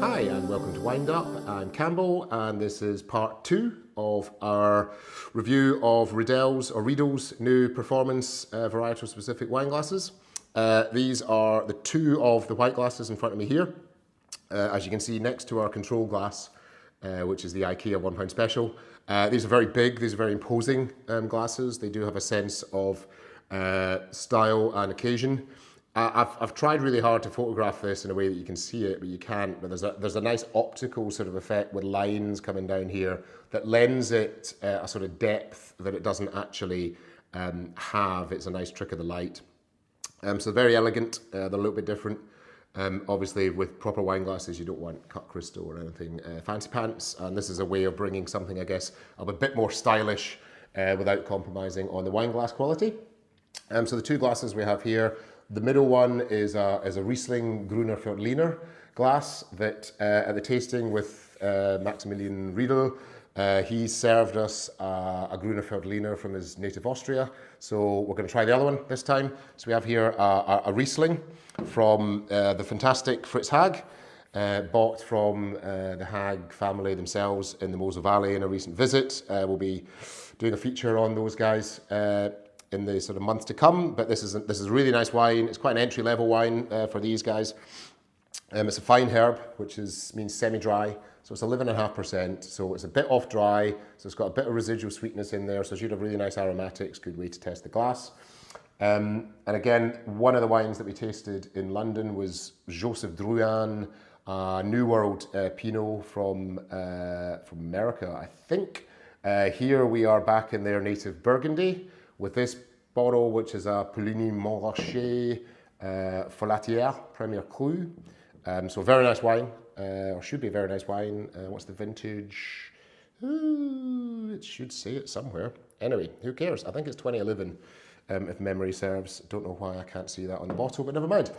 Hi and welcome to Wind Up. I'm Campbell and this is part 2 of our review of Riedel's new performance varietal-specific wine glasses. These are the 2 of the white glasses in front of me here. As you can see next to our control glass, which is the IKEA £1 special. These are very big, these are very imposing glasses. They do have a sense of style and occasion. I've tried really hard to photograph this in a way that you can see it, but you can't. But there's a nice optical sort of effect with lines coming down here that lends it a sort of depth that it doesn't actually have. It's a nice trick of the light. So very elegant, they're a little bit different. Obviously with proper wine glasses you don't want cut crystal or anything fancy pants, and this is a way of bringing something I guess of a bit more stylish without compromising on the wine glass quality. So the 2 glasses we have here, the middle one is a Riesling Gruner Veltliner glass that at the tasting with Maximillian Riedel, he served us a Gruner Veltliner from his native Austria. So we're going to try the other one this time. So we have here a Riesling from the fantastic Fritz Haag, bought from the Haag family themselves in the Mosel Valley in a recent visit. We'll be doing a feature on those guys in the sort of months to come, but this is a really nice wine. It's quite an entry-level wine for these guys. It's a fine herb, which means semi-dry, so it's 11.5%, so it's a bit off dry, so it's got a bit of residual sweetness in there, so it should have really nice aromatics, good way to test the glass. And again, one of the wines that we tasted in London was Joseph Drouhin, New World Pinot from America, I think. Here we are back in their native Burgundy, with this bottle, which is a Pouligny Montrachet Folatière Premier Cru. So very nice wine, or should be a very nice wine. What's the vintage? Ooh, it should say it somewhere. Anyway, who cares? I think it's 2011, if memory serves. Don't know why I can't see that on the bottle, but never mind.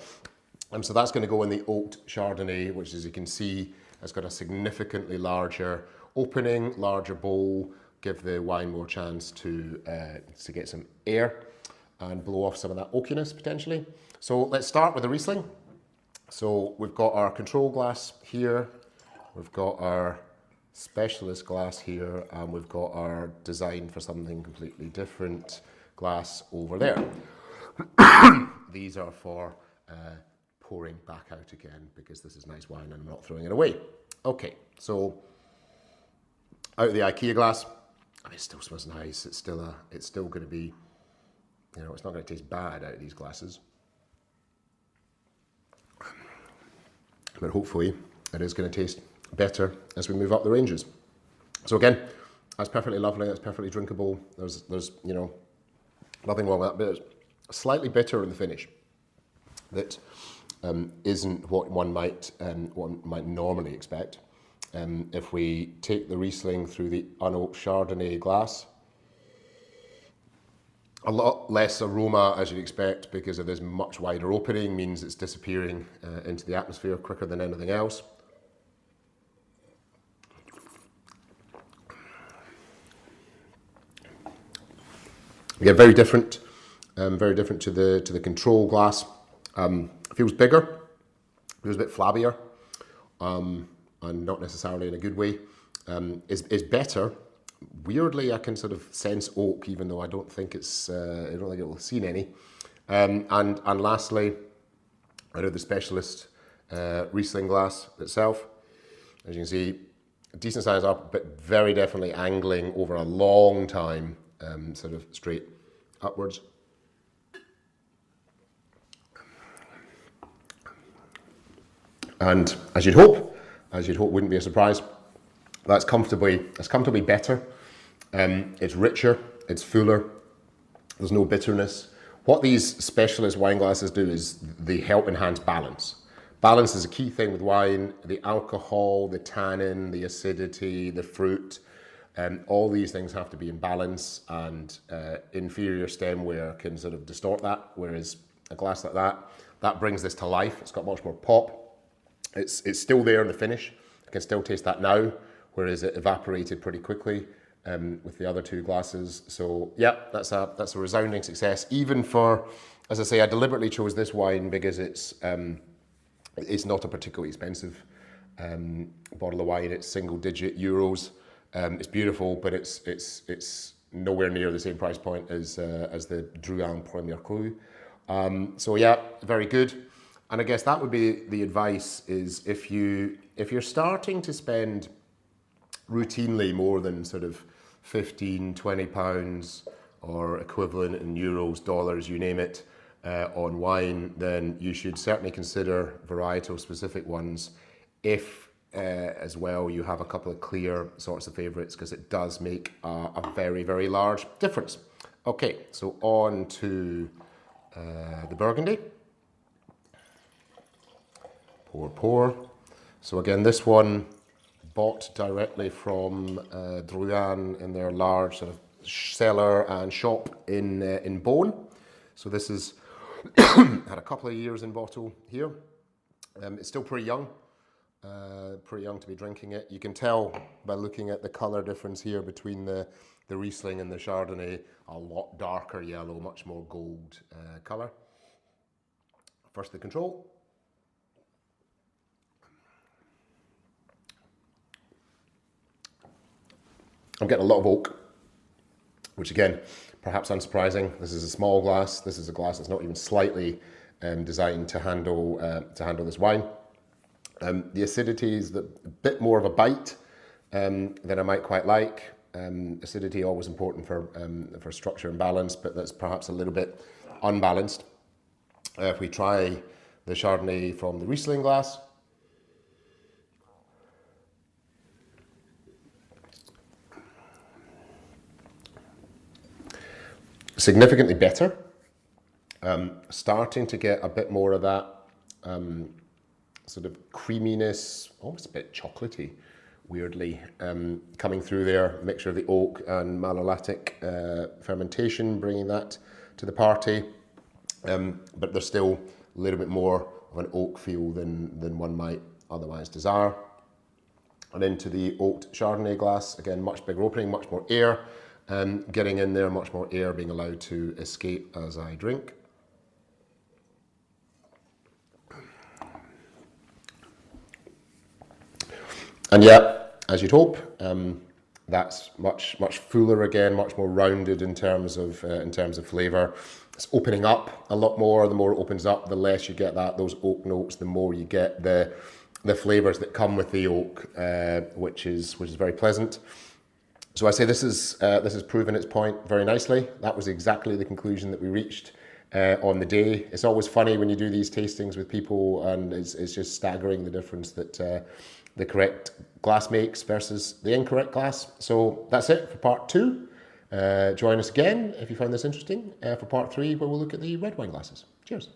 So that's going to go in the Oaked Chardonnay, which, as you can see, has got a significantly larger opening, larger bowl, give the wine more chance to get some air and blow off some of that oakiness potentially. So let's start with the Riesling. So we've got our control glass here, we've got our specialist glass here, and we've got our design for something completely different glass over there. These are for pouring back out again because this is nice wine and I'm not throwing it away. Okay, so out of the IKEA glass, I mean, it still smells nice. It's still going to be, you know, it's not going to taste bad out of these glasses. But hopefully it is going to taste better as we move up the ranges. So again, that's perfectly lovely. That's perfectly drinkable. There's you know, nothing wrong with that. But it's slightly bitter in the finish. That isn't what one might normally expect. If we take the Riesling through the Oaked Chardonnay glass, a lot less aroma as you'd expect because of this much wider opening, means it's disappearing into the atmosphere quicker than anything else. Again, very different to the control glass. Feels bigger, feels a bit flabbier. And not necessarily in a good way, is better. Weirdly, I can sort of sense oak, even though I don't think it will have seen any. And lastly, out of the specialist Riesling glass itself, as you can see, a decent size up, but very definitely angling over a long time, sort of straight upwards. And as you'd hope wouldn't be a surprise, that's comfortably better. It's richer, it's fuller, there's no bitterness. What these specialist wine glasses do is they help enhance balance. Balance is a key thing with wine. The alcohol, the tannin, the acidity, the fruit, all these things have to be in balance, and inferior stemware can sort of distort that, whereas a glass like that brings this to life. It's got much more pop. It's still there in the finish. I can still taste that now, whereas it evaporated pretty quickly with the other 2 glasses. So yeah, that's a resounding success. Even for, as I say, I deliberately chose this wine because it's not a particularly expensive bottle of wine. It's single-digit euros. It's beautiful, but it's nowhere near the same price point as the Drouhin Premier Cru. So yeah, very good. And I guess that would be the advice: is if you're starting to spend routinely more than sort of 15, 20 pounds or equivalent in euros, dollars, you name it, on wine, then you should certainly consider varietal specific ones if as well you have a couple of clear sorts of favourites, because it does make a very, very large difference. Okay, so on to the Burgundy. Pour. So again, this one bought directly from Drouhin in their large sort of cellar and shop in Beaune. So this is had a couple of years in bottle here. It's still pretty young to be drinking it. You can tell by looking at the colour difference here between the Riesling and the Chardonnay. A lot darker yellow, much more gold colour. First the control. I'm getting a lot of oak, which again, perhaps unsurprising. This is a small glass. This is a glass that's not even slightly designed to handle this wine. The acidity is a bit more of a bite than I might quite like. Acidity always important for structure and balance, but that's perhaps a little bit unbalanced. If we try the Chardonnay from the Riesling Glass. Significantly better. Starting to get a bit more of that sort of creaminess, almost a bit chocolatey, weirdly, coming through there. Mixture of the oak and malolactic fermentation, bringing that to the party. But there's still a little bit more of an oak feel than one might otherwise desire. And into the Oaked Chardonnay glass, again, much bigger opening, much more air. Getting in there, much more air being allowed to escape as I drink. And yeah, as you'd hope, that's much fuller again, much more rounded in terms of flavour. It's opening up a lot more. The more it opens up, the less you get those oak notes. The more you get the flavours that come with the oak, which is very pleasant. So I say this has proven its point very nicely. That was exactly the conclusion that we reached on the day. It's always funny when you do these tastings with people, and it's just staggering the difference that the correct glass makes versus the incorrect glass. So that's it for part 2. Join us again if you found this interesting for part 3, where we'll look at the red wine glasses. Cheers.